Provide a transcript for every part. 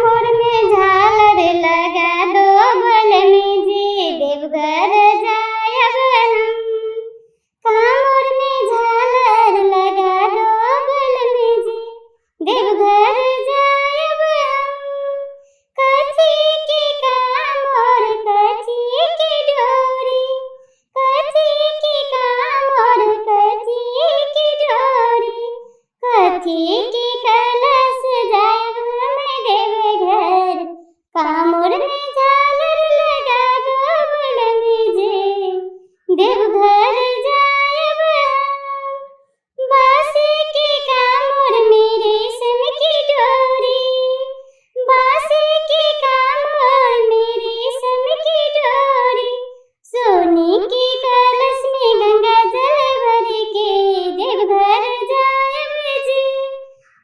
कांवर में झालर लगा दो बलमी जी, देवघर जायब हम। कांवर में झालर लगा दो बलमी जी, देवघर जायब हम। कथी की कांवर कथी की डोरी, कथी की कांवर कथी की डोरी, कथी की कलश जायब हम देवघर। कांवर में झालर लगा दो बलमी जी, देवघर जायब हम। बांसे की कांवर में रेशम की डोरी, बांसे की कांवर में रेशम की डोरी, सोने की कलश में गंगा जल भर के देवघर जायब जी।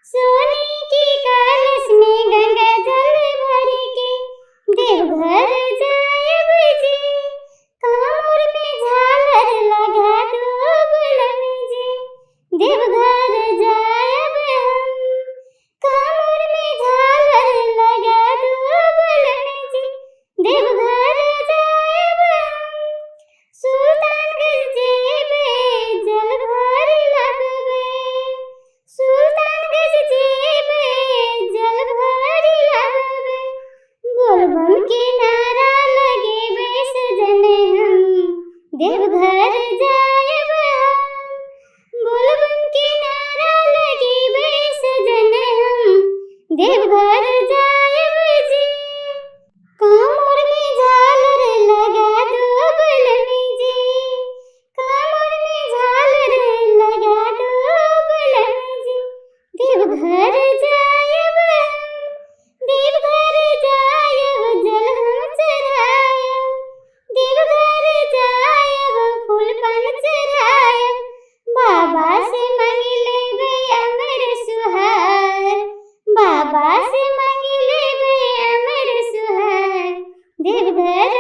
सोने की कलश में गंगा जल भर के देवघर जायब जी। कांवर में झालर लगा दो बलमी जी, देवघर जायब हम। कांवर में झालर लगा दो बलमी जी, देवघर जायब हम। सुल्तानगंज जेबे जल भर लगबे, सुल्तानगंज जेबे जल भर लगबे, बोलबम के नारा लगेबे सजन हम, देवघर जायब हम। बोलबम के नारा लगेबे सजन हम, देवघर जायब जी। कांवर में झालर लगा दो बलमी जी, कांवर में झालर लगा दो बलमी जी, देवघर जायब हम। देवघर जायब जल हम चढ़ायब, देवघर जायब फूल पान चढ़ायब, बाबा से मांग लेबे अमर सुहार, बाबा से मांग लेबे अमर सुहार, देवघर